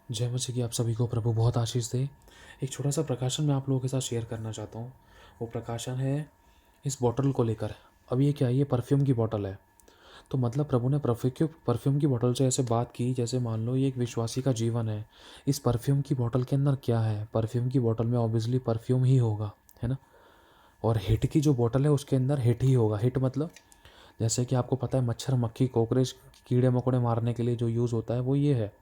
जय मसीह की आप सभी को प्रभु बहुत आशीष दे। एक छोटा सा प्रकाशन मैं आप लोगों के साथ शेयर करना चाहता हूँ। वो प्रकाशन है इस बॉटल को लेकर। अब ये क्या है, ये परफ्यूम की बॉटल है। तो मतलब प्रभु ने परफ्यूम की बॉटल से ऐसे बात की जैसे मान लो ये एक विश्वासी का जीवन है। इस परफ्यूम की बॉटल के अंदर क्या है, परफ्यूम की बॉटल में ऑब्वियसली परफ्यूम ही होगा, है ना। और हिट की जो बॉटल है उसके अंदर हिट ही होगा। हिट मतलब जैसे कि आपको पता है मच्छर मक्खी कॉकरोच कीड़े मकोड़े मारने के लिए जो यूज़ होता है वो ये है।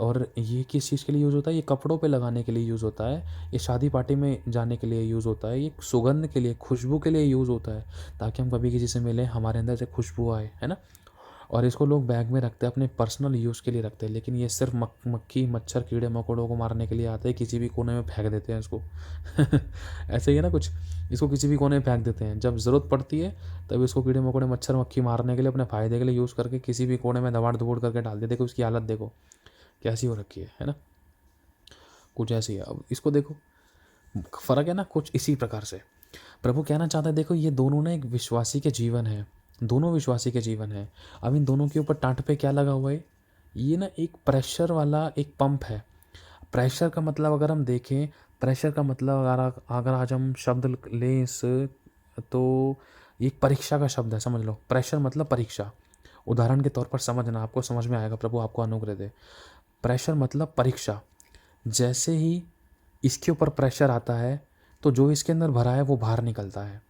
और ये किस चीज़ के लिए यूज़ होता है, ये कपड़ों पे लगाने के लिए यूज़ होता है, ये शादी पार्टी में जाने के लिए यूज़ होता है, ये सुगंध के लिए खुशबू के लिए यूज़ होता है, ताकि हम कभी किसी से मिलें हमारे अंदर से खुशबू आए, है ना। और इसको लोग बैग में रखते हैं, अपने पर्सनल यूज़ के लिए रखते हैं, लेकिन ये सिर्फ मक्खी मच्छर कीड़े मकोड़ों को मारने के लिए आता है। किसी भी कोने में फेंक देते हैं इसको ऐसे ही है ना कुछ। इसको किसी भी कोने में फेंक देते हैं, जब ज़रूरत पड़ती है तब इसको कीड़े मकोड़े मच्छर मक्खी मारने के लिए अपने फ़ायदे के लिए यूज़ करके किसी भी कोने में दबाड़ दुबोड़ करके डाल देते। देखो इसकी हालत देखो कैसी हो रखी है ना। कुछ ऐसी है। अब इसको देखो, फ़र्क है ना कुछ इसी प्रकार से। प्रभु कहना चाहता है देखो ये दोनों ना एक विश्वासी के जीवन है, दोनों विश्वासी के जीवन है। अब इन दोनों के ऊपर टाँट पे क्या लगा हुआ है, ये ना एक प्रेशर वाला एक पंप है। प्रेशर का मतलब अगर हम देखें, प्रेशर का मतलब अगर आज हम शब्द लें इस, तो एक परीक्षा का शब्द है, समझ लो। प्रेशर मतलब परीक्षा। उदाहरण के तौर पर समझना, आपको समझ में आएगा, प्रभु आपको अनुग्रह दे। प्रेशर मतलब परीक्षा। जैसे ही इसके ऊपर प्रेशर आता है तो जो इसके अंदर भरा है वो बाहर निकलता है।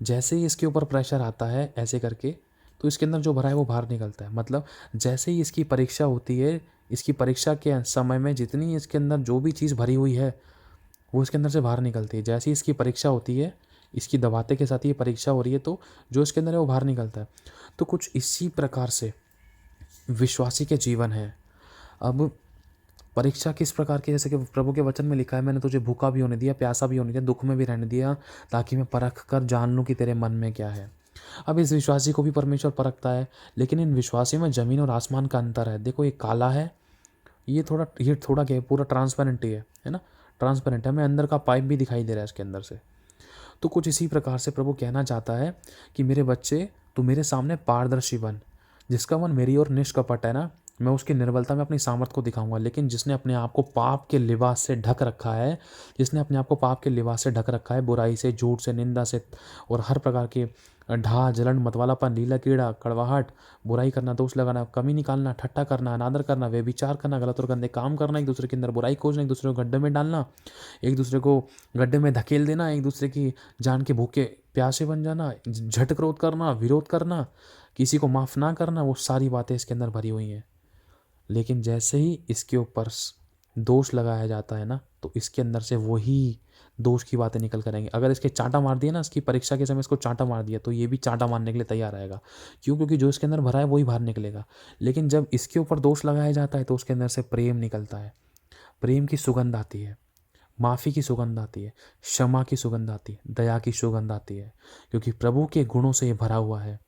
जैसे ही इसके ऊपर प्रेशर आता है ऐसे करके, तो इसके अंदर जो भरा है वो बाहर निकलता है। मतलब जैसे ही इसकी परीक्षा होती है, इसकी परीक्षा के समय में जितनी इसके अंदर जो भी चीज़ भरी हुई है वो इसके अंदर से बाहर निकलती है। जैसे ही इसकी परीक्षा होती है, इसकी दबाते के साथ ही ये परीक्षा हो रही है, तो जो इसके अंदर है वो बाहर निकलता है। तो कुछ इसी प्रकार से विश्वासी के जीवन है। अब परीक्षा किस प्रकार की, जैसे कि प्रभु के वचन में लिखा है, मैंने तुझे भूखा भी होने दिया, प्यासा भी होने दिया, दुख में भी रहने दिया, ताकि मैं परख कर जान लूँ कि तेरे मन में क्या है। अब इस विश्वासी को भी परमेश्वर परखता है, लेकिन इन विश्वासी में ज़मीन और आसमान का अंतर है। देखो ये काला है, ये थोड़ा क्या है, पूरा ट्रांसपेरेंट ही है ना। ट्रांसपेरेंट है, हमें अंदर का पाइप भी दिखाई दे रहा है इसके अंदर से। तो कुछ इसी प्रकार से प्रभु कहना चाहता है कि मेरे बच्चे, तू मेरे सामने पारदर्शी बन। जिसका मन मेरी ओर निष्कपट है ना, मैं उसकी निर्बलता में अपनी सामर्थ को दिखाऊंगा। लेकिन जिसने अपने आप को पाप के लिबास से ढक रखा है, जिसने अपने आप को पाप के लिबास से ढक रखा है, बुराई से, झूठ से, निंदा से और हर प्रकार के ढा जलन मतवालापन लीला कीड़ा कड़वाहट, बुराई करना, दोष लगाना, कमी निकालना, ठट्ठा करना, अनादर करना, व्यभिचार करना, गलत और गंदे काम करना, एक दूसरे के अंदर बुराई खोजना, एक दूसरे को गड्ढे में डालना, एक दूसरे को गड्ढे में धकेल देना, एक दूसरे की जान के भूखे प्यासे बन जाना, झट क्रोध करना, विरोध करना, किसी को माफ़ ना करना, वो सारी बातें इसके अंदर भरी हुई हैं। लेकिन जैसे ही इसके ऊपर दोष लगाया जाता है ना, तो इसके अंदर से वही दोष की बातें निकल कर आएंगी। अगर इसके चांटा मार दिया ना, इसकी परीक्षा के समय इसको चांटा मार दिया, तो ये भी चांटा मारने के लिए तैयार रहेगा। क्यों? क्योंकि जो इसके अंदर भरा है वही बाहर निकलेगा। लेकिन जब इसके ऊपर दोष लगाया जाता है तो उसके अंदर से प्रेम निकलता है। प्रेम की सुगंध आती है, माफ़ी की सुगंध आती है, क्षमा की सुगंध आती है, दया की सुगंध आती है, क्योंकि प्रभु के गुणों से ये भरा हुआ है।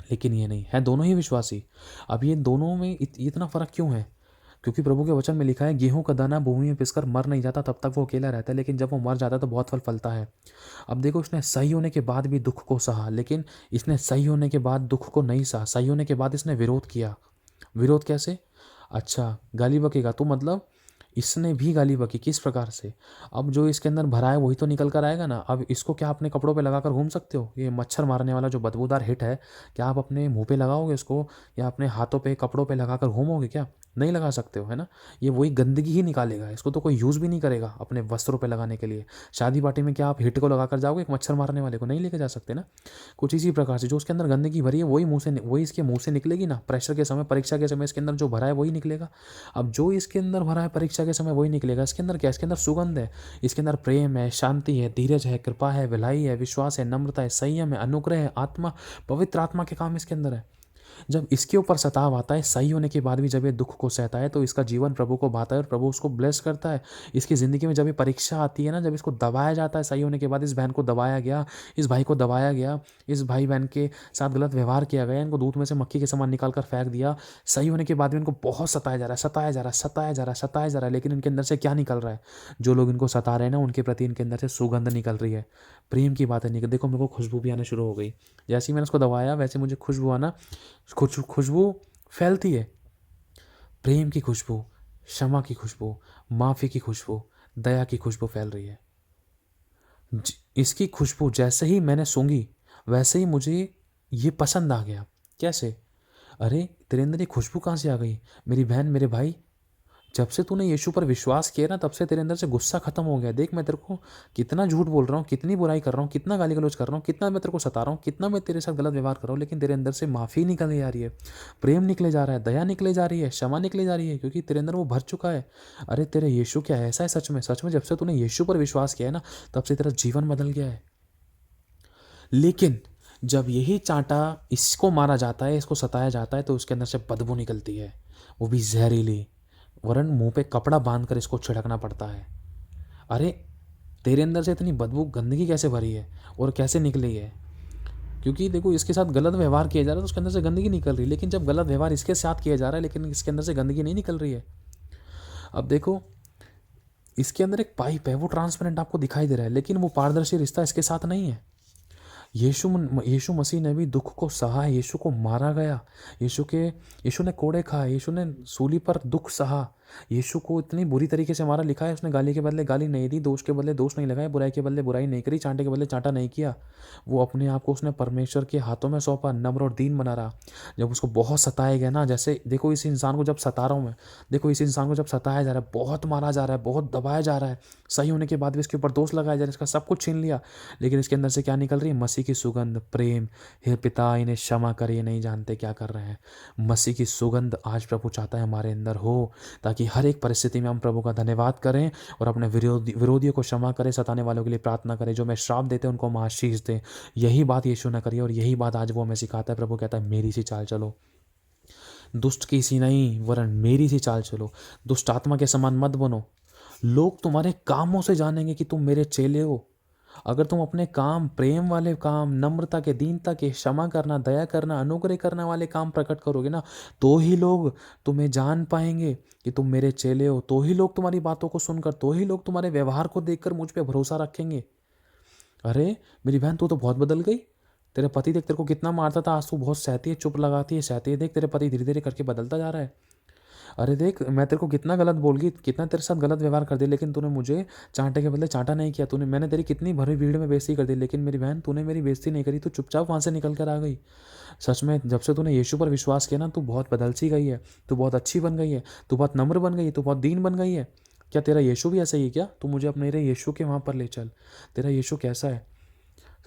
लेकिन ये नहीं है, दोनों ही विश्वासी। अब ये दोनों में इतना फ़र्क क्यों है? क्योंकि प्रभु के वचन में लिखा है, गेहूं का दाना भूमि में पिसकर मर नहीं जाता, तब तक वो अकेला रहता है, लेकिन जब वो मर जाता है तो बहुत फल फलता है। अब देखो, इसने सही होने के बाद भी दुख को सहा, लेकिन इसने सही होने के बाद दुख को नहीं सहा। सही होने के बाद इसने विरोध किया। विरोध कैसे? अच्छा, गाली बकेगा तो मतलब इसने भी गाली बकी। किस प्रकार से? अब जो इसके अंदर भरा है वही तो निकल कर आएगा ना। अब इसको क्या अपने कपड़ों पे लगाकर घूम सकते हो? ये मच्छर मारने वाला जो बदबूदार हिट है, क्या आप अपने मुंह पे लगाओगे इसको, या अपने हाथों पे कपड़ों पे लगाकर घूमोगे? क्या नहीं लगा सकते हो, है ना। ये वही गंदगी ही निकालेगा, इसको तो कोई यूज़ भी नहीं करेगा अपने वस्त्रों पे लगाने के लिए। शादी पार्टी में क्या आप हिट को लगाकर जाओगे? एक मच्छर मारने वाले को नहीं लेके जा सकते ना। कुछ इसी प्रकार से जो उसके अंदर गंदगी भरी है वही इसके मुंह से निकलेगी ना। प्रेशर के समय, परीक्षा के समय इसके अंदर जो भरा है वही निकलेगा। अब जो इसके अंदर भरा है परीक्षा के समय वही निकलेगा। इसके अंदर क्या है? इसके अंदर सुगंध है, इसके अंदर प्रेम है, शांति है, धीरज है, कृपा है, विलाई है, विश्वास है, नम्रता है, संयम है, अनुग्रह है, आत्मा, पवित्र आत्मा के काम इसके अंदर है। जब इसके ऊपर सताव आता है, सही होने के बाद भी जब ये दुख को सहता है, तो इसका जीवन प्रभु को भाता है और प्रभु उसको ब्लेस करता है। इसकी ज़िंदगी में जब ये परीक्षा आती है ना, जब इसको दबाया जाता है, सही होने के बाद इस बहन को दबाया गया, इस भाई को दबाया गया, इस भाई बहन के साथ गलत व्यवहार किया गया, इनको दूध में से मक्खी के समान निकाल कर फेंक दिया। सही होने के बाद भी इनको बहुत सताया जा रहा है, सताया जा रहा है, सताया जा रहा है, सताया जा रहा है। लेकिन इनके अंदर से क्या निकल रहा है? जो लोग इनको सता रहे हैं ना, उनके प्रति इनके अंदर से सुगंध निकल रही है, प्रेम की बातें निकल। देखो, मेरे को खुशबू भी आना शुरू हो गई। जैसे ही मैंने उसको दबाया वैसे मुझे खुशबू आना, खुशबू फैलती है, प्रेम की खुशबू, क्षमा की खुशबू, माफ़ी की खुशबू, दया की खुशबू फैल रही है। इसकी खुशबू जैसे ही मैंने सूंघी वैसे ही मुझे ये पसंद आ गया। कैसे? अरे तेरे अंदर ये खुशबू कहाँ से आ गई? मेरी बहन, मेरे भाई, जब से तूने यीशु पर विश्वास किया ना, तब से तेरे अंदर से गुस्सा खत्म हो गया। देख मैं तेरे को कितना झूठ बोल रहा हूँ, कितनी बुराई कर रहा हूँ, कितना गाली गलौज कर रहा हूँ, कितना मैं तेरे को सता रहा हूँ, कितना मैं तेरे साथ गलत व्यवहार कर रहा हूँ, लेकिन तेरे अंदर से माफ़ी निकले जा रही है, प्रेम निकले जा रहा है, दया निकले जा रही है, क्षमा निकले जा रही है, क्योंकि तेरे अंदर वो भर चुका है। अरे तेरे यीशु क्या है, ऐसा है सच में। सच में जब से तूने यीशु पर विश्वास किया है ना, तब से तेरा जीवन बदल गया है। लेकिन जब यही चांटा इसको मारा जाता है, इसको सताया जाता है, तो उसके अंदर से बदबू निकलती है, वो भी जहरीली, वरन मुंह पे कपड़ा बांधकर इसको छिड़कना पड़ता है। अरे तेरे अंदर से इतनी बदबू, गंदगी कैसे भरी है और कैसे निकली है? क्योंकि देखो इसके साथ गलत व्यवहार किया जा रहा है तो उसके अंदर से गंदगी निकल रही है, लेकिन जब गलत व्यवहार इसके साथ किया जा रहा है लेकिन इसके अंदर से गंदगी नहीं निकल रही है। अब देखो इसके अंदर एक पाइप है, वो ट्रांसपेरेंट आपको दिखाई दे रहा है, लेकिन वो पारदर्शी रिश्ता इसके साथ नहीं है। यीशु मसीह ने भी दुख को सहा, यीशु को मारा गया, यीशु ने कोड़े खाए, यीशु ने सूली पर दुख सहा, यीशु को इतनी बुरी तरीके से मारा। लिखा है उसने गाली के बदले गाली नहीं दी, दोष के बदले दोष नहीं लगाए, बुराई के बदले बुराई नहीं करी, चांटे के बदले चांटा नहीं किया। वो अपने आप को उसने परमेश्वर के हाथों में सौंपा, नम्र और दीन बना रहा। जब उसको बहुत सताया गया ना, जैसे देखो इस इंसान को जब सता रहा हूँ मैं, देखो इस इंसान को जब सताया जा रहा है, बहुत मारा जा रहा है, बहुत दबाया जा रहा है, सही होने के बाद भी इसके ऊपर दोष लगाया जा रहा है, इसका सब कुछ छीन लिया, लेकिन इसके अंदर से क्या निकल रही है? मसीह की सुगंध, प्रेम। हे पिता इन्हें क्षमा कर, ये नहीं जानते क्या कर रहे हैं। मसीह की सुगंध आज प्रभु चाहता है हमारे अंदर हो, ताकि हर एक परिस्थिति में हम प्रभु का धन्यवाद करें और अपने विरोधियों को क्षमा करें, सताने वालों के लिए प्रार्थना करें, जो हमें श्राप देते हैं उनको हम आशीष दें। यही बात यीशु ने करी और यही बात आज वो हमें सिखाता है। प्रभु कहता है मेरी सी चाल चलो, दुष्ट की सी नहीं वरन मेरी सी चाल चलो, दुष्ट आत्मा के समान मत बनो। लोग तुम्हारे कामों से जानेंगे कि तुम मेरे चेले हो। अगर तुम अपने काम, प्रेम वाले काम, नम्रता के, दीनता के, क्षमा करना, दया करना, अनुग्रह करने वाले काम प्रकट करोगे ना, तो ही लोग तुम्हें जान पाएंगे कि तुम मेरे चेले हो। तो ही लोग तुम्हारी बातों को सुनकर, तो ही लोग तुम्हारे व्यवहार को देखकर मुझ पे भरोसा रखेंगे। अरे मेरी बहन तू तो बहुत बदल गई। तेरे पति देख तेरे को कितना मारता था, आज तू बहुत सहती है, चुप लगाती है, सहती है। देख तेरे पति धीरे धीरे करके बदलता जा रहा है। अरे देख मैं तेरे को कितना गलत बोल गई, कितना तेरे साथ गलत व्यवहार कर दिया, लेकिन तूने मुझे चांटे के बदले चांटा नहीं किया। मैंने तेरी कितनी भरी भीड़ में बेइज्जती कर दी, लेकिन मेरी बहन तूने मेरी बेइज्जती नहीं करी, तू चुपचाप वहाँ से निकल कर आ गई। सच में जब से तूने यीशु पर विश्वास किया ना, तू बहुत बदल सी गई है, तू बहुत अच्छी बन गई है, तू बहुत नम्र बन गई है, तू बहुत दीन बन गई है। क्या तेरा यीशु भी ऐसा ही है क्या? तू मुझे अपने मेरे यीशु के वहाँ पर ले चल। तेरा यीशु कैसा है?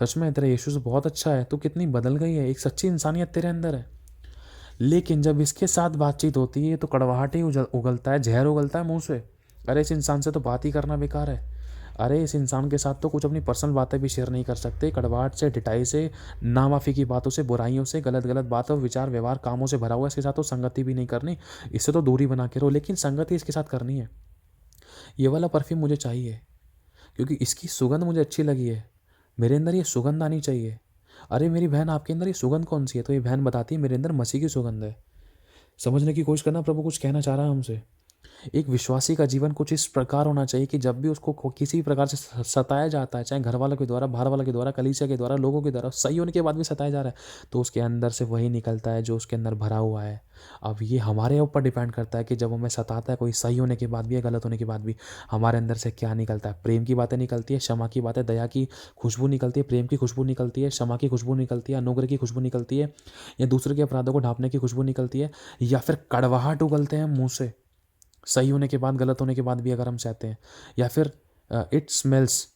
सच में तेरा यीशु से बहुत अच्छा है, तू कितनी बदल गई है, एक सच्ची इंसानियत तेरे अंदर है। लेकिन जब इसके साथ बातचीत होती है तो कड़वाहट ही उगलता है, जहर उगलता है मुंह से। अरे इस इंसान से तो बात ही करना बेकार है। अरे इस इंसान के साथ तो कुछ अपनी पर्सनल बातें भी शेयर नहीं कर सकते। कड़वाहट से, ढिठाई से, नामाफी की बातों से, बुराइयों से, गलत गलत बातों, विचार, व्यवहार, कामों से भरा हुआ। इसके साथ तो संगति भी नहीं करनी, इससे तो दूरी बना के रहो, लेकिन संगति इसके साथ करनी है। ये वाला परफ्यूम मुझे चाहिए क्योंकि इसकी सुगंध मुझे अच्छी लगी है। मेरे अंदर ये सुगंध आनी चाहिए। अरे मेरी बहन आपके अंदर ये सुगंध कौन सी है? तो ये बहन बताती है मेरे अंदर मसीह की सुगंध है। समझने की कोशिश करना, प्रभु कुछ कहना चाह रहा है हमसे। एक विश्वासी का जीवन कुछ इस प्रकार होना चाहिए कि जब भी उसको किसी भी प्रकार से सताया जाता है, चाहे घर वालों के द्वारा, बाहर वालों के द्वारा, कलीसिया के द्वारा, लोगों के द्वारा, सही होने के बाद भी सताया जा रहा है, तो उसके अंदर से वही निकलता है जो उसके अंदर भरा हुआ है। अब ये हमारे ऊपर डिपेंड करता है कि जब हमें सताता है कोई, सही होने के बाद भी या गलत होने के बाद भी, हमारे अंदर से क्या निकलता है। प्रेम की बातें निकलती है, क्षमा की बातें, दया की खुशबू निकलती है, प्रेम की खुशबू निकलती है, क्षमा की खुशबू निकलती है, अनुग्रह की खुशबू निकलती है, या दूसरे के अपराधों को ढांपने की खुशबू निकलती है, या फिर कड़वाहट उगलते हैं मुँह से, सही होने के बाद, गलत होने के बाद भी अगर हम सहते हैं, या फिर इट स्मेल्स,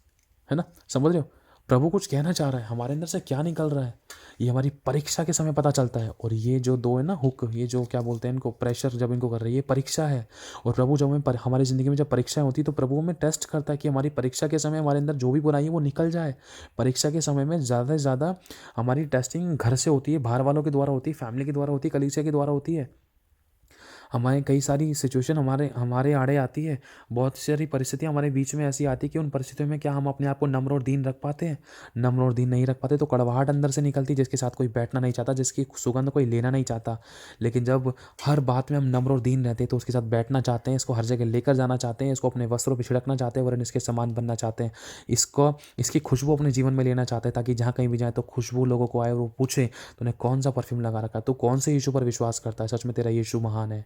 है ना? समझ रहे हो? प्रभु कुछ कहना चाह रहा है, हमारे अंदर से क्या निकल रहा है, ये हमारी परीक्षा के समय पता चलता है। और ये जो दो है ना हुक, ये जो क्या बोलते हैं इनको, प्रेशर जब इनको कर रही है, ये परीक्षा है। और प्रभु जब हमारी ज़िंदगी में जब परीक्षाएं होती है तो प्रभु हमें टेस्ट करता है कि हमारी परीक्षा के समय हमारे अंदर जो भी बुराई है वो निकल जाए। परीक्षा के समय में ज़्यादा से ज़्यादा हमारी टेस्टिंग घर से होती है, बाहर वालों के द्वारा होती है, फैमिली के द्वारा होती है, कलीसिया के द्वारा होती है। हमारे कई सारी सिचुएशन हमारे हमारे आड़े आती है, बहुत सारी परिस्थितियाँ हमारे बीच में ऐसी आती है कि उन परिस्थितियों में क्या हम अपने आप को नम्र और दीन रख पाते हैं? नम्र और दीन नहीं रख पाते तो कड़वाहट अंदर से निकलती है, जिसके साथ कोई बैठना नहीं चाहता, जिसकी सुगंध कोई लेना नहीं चाहता। लेकिन जब हर बात में हम नम्र और दीन रहते हैं तो उसके साथ बैठना चाहते हैं, इसको हर जगह लेकर जाना चाहते हैं, इसको अपने वस्त्रों पर छिड़कना चाहते हैं, वरन इसके समान बनना चाहते हैं, इसकी खुशबू अपने जीवन में लेना चाहते हैं, ताकि जहाँ कहीं भी जाए तो खुशबू लोगों को आए और वो पूछे तूने कौन सा परफ्यूम लगा रखा है, तू कौन से यीशु पर विश्वास करता है? सच में तेरा यीशु महान है।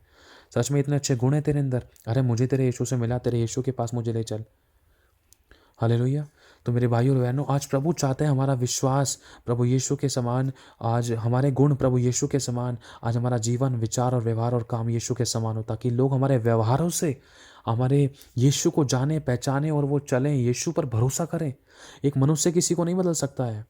सच में इतने अच्छे गुण हैं तेरे अंदर, अरे मुझे तेरे यीशु से मिला, तेरे यीशु के पास मुझे ले चल। हालेलुया। तो मेरे भाई और बहनों, आज प्रभु चाहते हैं हमारा विश्वास प्रभु यीशु के समान, आज हमारे गुण प्रभु यीशु के समान, आज हमारा जीवन, विचार और व्यवहार और काम यीशु के समान हो, ताकि लोग हमारे व्यवहारों से हमारे यीशु को जाने, पहचाने और वो चलें, यीशु पर भरोसा करें। एक मनुष्य किसी को नहीं बदल सकता है,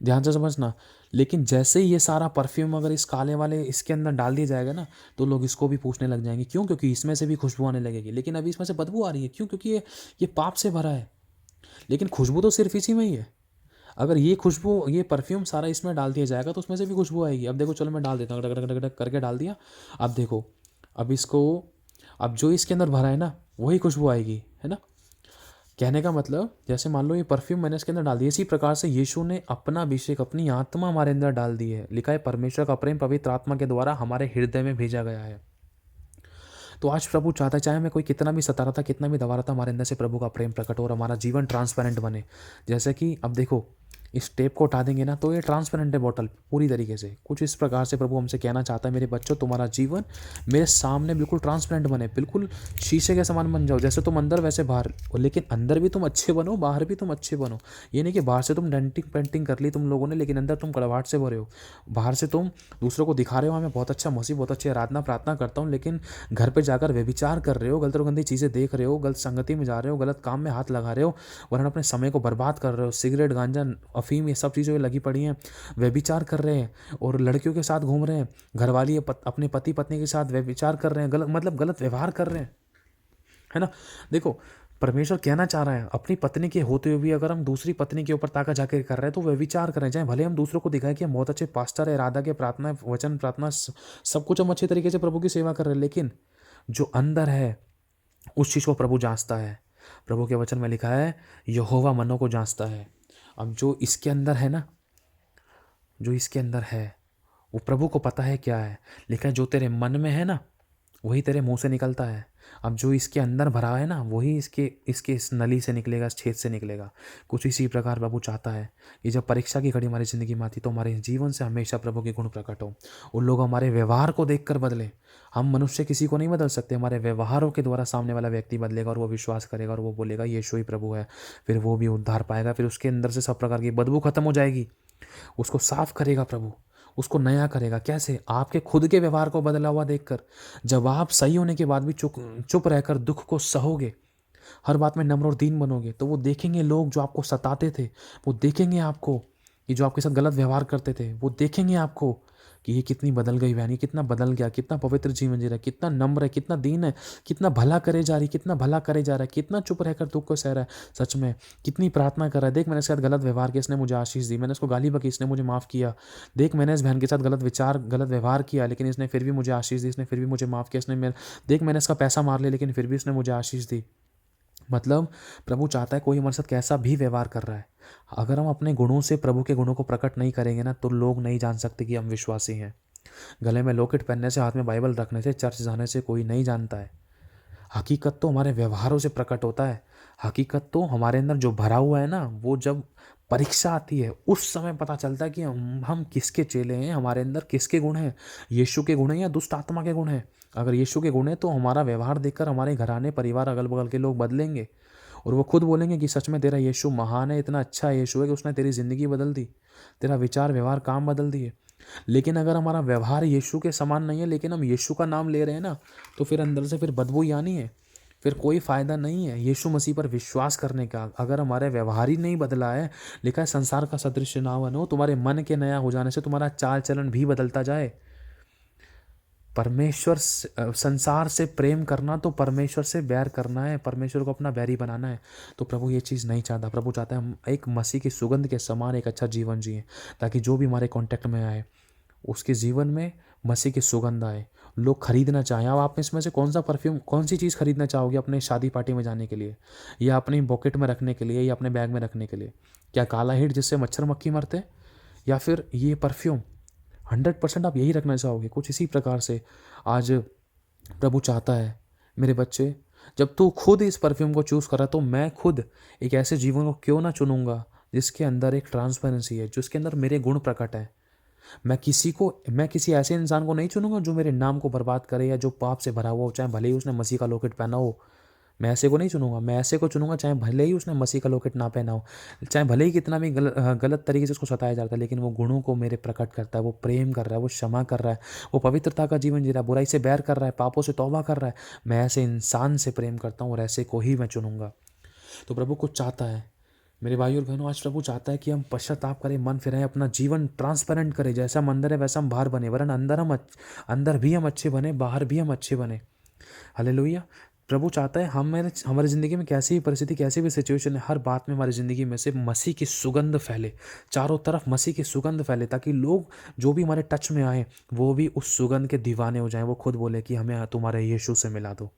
ध्यान से समझना। लेकिन जैसे ही ये सारा परफ्यूम अगर इस काले वाले इसके अंदर डाल दिया जाएगा ना, तो लोग इसको भी पूछने लग जाएंगे, क्यों? क्योंकि इसमें से भी खुशबू आने लगेगी। लेकिन अभी इसमें से बदबू आ रही है, क्यों? क्योंकि ये पाप से भरा है। लेकिन खुशबू तो सिर्फ इसी में ही है। अगर ये खुशबू, ये परफ्यूम सारा इसमें डाल दिया जाएगा तो उसमें से भी खुशबू आएगी। अब देखो, चलो मैं डाल देता हूँ, डक डक डक डक करके डाल दिया। अब देखो, अब इसको, अब जो इसके अंदर भरा है ना, वही खुशबू आएगी, है ना। कहने का मतलब, जैसे मान लो ये परफ्यूम मैंने इसके अंदर डाल दिया, इसी प्रकार से यीशु ने अपना अभिषेक, अपनी आत्मा हमारे अंदर डाल दी है। लिखा है, परमेश्वर का प्रेम पवित्र आत्मा के द्वारा हमारे हृदय में भेजा गया है। तो आज प्रभु चाहता है, चाहे मैं कोई कितना भी सता रहा था, कितना भी दबा रहा था, हमारे अंदर से प्रभु का प्रेम प्रकट हो और हमारा जीवन ट्रांसपेरेंट बने। जैसे कि अब देखो, इस टेप को हटा देंगे ना, तो ये ट्रांसपेरेंट है बॉटल पूरी तरीके से। कुछ इस प्रकार से प्रभु हमसे कहना चाहता है, मेरे बच्चों, तुम्हारा जीवन मेरे सामने बिल्कुल ट्रांसपेरेंट बने, बिल्कुल शीशे के समान बन जाओ। जैसे तुम अंदर वैसे बाहर, लेकिन अंदर भी तुम अच्छे बनो, बाहर भी तुम अच्छे बनो। ये नहीं कि बाहर से तुम डेंटिंग पेंटिंग कर ली तुम लोगों ने, लेकिन अंदर तुम कड़वाहट से भरे हो। बाहर से तुम दूसरों को दिखा रहे हो, मैं बहुत अच्छा मसीह, बहुत अच्छी आराधना प्रार्थना करता हूँ, लेकिन घर पे जाकर व्यभिचार कर रहे हो, गलत और गंदी चीज़ें देख रहे हो, गलत संगति में जा रहे हो, गलत काम में हाथ लगा रहे हो, वरना अपने समय को बर्बाद कर रहे हो। सिगरेट, गांजा, अफीम, ये सब चीज़ें लगी पड़ी हैं, व्यभिचार कर रहे हैं और लड़कियों के साथ घूम रहे हैं, घरवाली अपने पति पत्नी के साथ व्यभिचार कर रहे हैं, गलत मतलब गलत व्यवहार कर रहे हैं, है ना। देखो, परमेश्वर कहना चाह रहा है, अपनी पत्नी के होते हुए भी अगर हम दूसरी पत्नी के ऊपर ताका जाके कर रहे हैं तो व्यभिचार कर रहे हैं। चाहे भले हम दूसरों को दिखाएं कि हम बहुत अच्छे पास्टर है, राधा के प्रार्थना, वचन प्रार्थना, सब कुछ हम अच्छे तरीके से प्रभु की सेवा कर रहे हैं, लेकिन जो अंदर है उस चीज़ को प्रभु जांचता है। प्रभु के वचन में लिखा है, यहोवा मनों को जांचता है। अब जो इसके अंदर है ना, जो इसके अंदर है वो प्रभु को पता है क्या है। लिखा है, जो तेरे मन में है ना, वही तेरे मुंह से निकलता है। अब जो इसके अंदर भरा है ना, वही इसके इसके इस नली से निकलेगा, इस छेद से निकलेगा। कुछ इसी प्रकार प्रभु चाहता है कि जब परीक्षा की घड़ी हमारी ज़िंदगी में आती, तो हमारे जीवन से हमेशा प्रभु के गुण प्रकट हो। उन लोग हमारे व्यवहार को देखकर बदले। हम मनुष्य किसी को नहीं बदल सकते, हमारे व्यवहारों के द्वारा सामने वाला व्यक्ति बदलेगा और वो विश्वास करेगा और वो बोलेगा यीशु ही प्रभु है। फिर वो भी उद्धार पाएगा, फिर उसके अंदर से सब प्रकार की बदबू खत्म हो जाएगी। उसको साफ करेगा प्रभु, उसको नया करेगा। कैसे? आपके खुद के व्यवहार को बदला हुआ देखकर। जब आप सही होने के बाद भी चुप चुप रहकर दुख को सहोगे, हर बात में नम्र और दीन बनोगे, तो वो देखेंगे लोग जो आपको सताते थे, वो देखेंगे आपको कि जो आपके साथ गलत व्यवहार करते थे, वो देखेंगे आपको कि ये कितनी बदल गई बहन, ये कितना बदल गया, कितना पवित्र जीवन जी रहा है, कितना नम्र है, कितना दीन है, कितना भला करे जा रही, कितना भला करे जा रहा है, कितना चुप रहकर दुख को सह रहा है, सच में कितनी प्रार्थना कर रहा है। देख, मैंने इसके साथ गलत व्यवहार किया, इसने मुझे आशीष दी, मैंने इसको गाली बकी, इसने मुझे माफ़ किया। देख, मैंने इस बहन के साथ गलत विचार, गलत व्यवहार किया, लेकिन इसने फिर भी मुझे आशीष दी, इसने फिर भी मुझे माफ़ किया। इसने मेरे, देख, मैंने इसका पैसा मार लिया, लेकिन फिर भी इसने मुझे आशीष दी। मतलब प्रभु चाहता है, कोई हमारे साथ कैसा भी व्यवहार कर रहा है, अगर हम अपने गुणों से प्रभु के गुणों को प्रकट नहीं करेंगे ना, तो लोग नहीं जान सकते कि हम विश्वासी हैं। गले में लॉकेट पहनने से, हाथ में बाइबल रखने से, चर्च जाने से कोई नहीं जानता है। हकीकत तो हमारे व्यवहारों से प्रकट होता है। हकीकत तो हमारे अंदर जो भरा हुआ है ना, वो जब परीक्षा आती है उस समय पता चलता है कि हम किसके चेले हैं, हमारे अंदर किसके गुण हैं, यीशु के गुण हैं या दुष्ट आत्मा के गुण हैं। अगर यीशु के गुण हैं तो हमारा व्यवहार देखकर हमारे घराने, परिवार, अगल बगल के लोग बदलेंगे और वो खुद बोलेंगे कि सच में तेरा यीशु महान है, इतना अच्छा यीशु है कि उसने तेरी ज़िंदगी बदल दी, तेरा विचार, व्यवहार, काम बदल दिए। लेकिन अगर हमारा व्यवहार यीशु के समान नहीं है, लेकिन हम यीशु का नाम ले रहे हैं ना, तो फिर अंदर से फिर बदबू ही आनी है, फिर कोई फ़ायदा नहीं है यीशु मसीह पर विश्वास करने का। अगर हमारे व्यवहार ही नहीं बदला है, लिखा है संसार का सदृश ना बनो, तुम्हारे मन के नया हो जाने से तुम्हारा चाल चलन भी बदलता जाए। परमेश्वर संसार से प्रेम करना तो परमेश्वर से बैर करना है, परमेश्वर को अपना बैरी बनाना है। तो प्रभु ये चीज़ नहीं चाहता। प्रभु चाहता है हम एक मसीह की सुगंध के समान एक अच्छा जीवन जिए, ताकि जो भी हमारे कांटेक्ट में आए उसके जीवन में मसीह की सुगंध आए, लोग खरीदना चाहें। अब आप इसमें से कौन सा परफ्यूम, कौन सी चीज़ खरीदना चाहोगे अपने शादी पार्टी में जाने के लिए, या अपनी पॉकेट में रखने के लिए, या अपने बैग में रखने के लिए? क्या काला हिट जिससे मच्छर मक्खी मरते, या फिर ये परफ्यूम? 100% आप यही रखना चाहोगे। कुछ इसी प्रकार से आज प्रभु चाहता है, मेरे बच्चे, जब तू खुद इस परफ्यूम को चूज़ कर रहा, तो मैं खुद एक ऐसे जीवन को क्यों ना चुनूंगा जिसके अंदर एक ट्रांसपेरेंसी है, जिसके अंदर मेरे गुण प्रकट है। मैं किसी ऐसे इंसान को नहीं चुनूँगा जो मेरे नाम को बर्बाद करे या जो पाप से भरा हुआ हो, चाहे भले ही उसने मसीह का लॉकेट पहना हो। मैं ऐसे को नहीं चुनूँगा, मैं ऐसे को चुनूँगा चाहे भले ही उसने मसीह का लॉकेट ना पहना हो, चाहे भले ही कितना भी गलत तरीके से उसको सताया जाता है, लेकिन वो गुणों को मेरे प्रकट करता है, वो प्रेम कर रहा है, वो क्षमा कर रहा है, वो पवित्रता का जीवन जी रहा है, बुराई से बैर कर रहा है, पापों से तौबा कर रहा है। मैं ऐसे इंसान से प्रेम करता हूँ और ऐसे को ही मैं चुनूँगा। तो प्रभु कुछ चाहता है, मेरे भाई और बहनों, आज प्रभु चाहता है कि हम पश्चाताप करें, मन फिराएं, अपना जीवन ट्रांसपेरेंट करें। जैसा हम अंदर है वैसा हम बाहर बने, वरन अंदर भी हम अच्छे बने, बाहर भी हम अच्छे बने। हालेलुया। प्रभु चाहता है हमारी ज़िंदगी में कैसी भी परिस्थिति, कैसी भी सिचुएशन है, हर बात में हमारी ज़िंदगी में से मसीह की सुगंध फैले, चारों तरफ मसीह की सुगंध फैले, ताकि लोग जो भी हमारे टच में आए वो भी उस सुगंध के दीवाने हो जाएं। वो खुद बोले कि हमें तुम्हारे यीशु से मिला दो,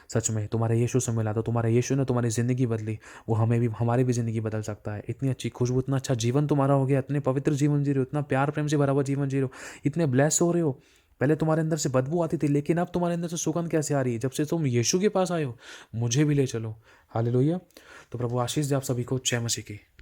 सच में तुम्हारे यीशु से मिला दो, तुम्हारे यीशु ने तुम्हारी ज़िंदगी बदली, वो हमारी भी ज़िंदगी बदल सकता है। इतनी अच्छी खुशबू, इतना अच्छा जीवन तुम्हारा हो गया, इतने पवित्र जीवन जी रहे हो, इतना प्यार प्रेम से भरा हुआ जीवन जी रहे हो, इतने ब्लेस हो रहे हो। पहले तुम्हारे अंदर से बदबू आती थी, लेकिन अब तुम्हारे अंदर से सुगंध कैसे आ रही है? जब से तुम यीशु के पास आए हो। मुझे भी ले चलो। हालेलुया। तो प्रभु आशीष दे आप सभी को। जय मसीह की।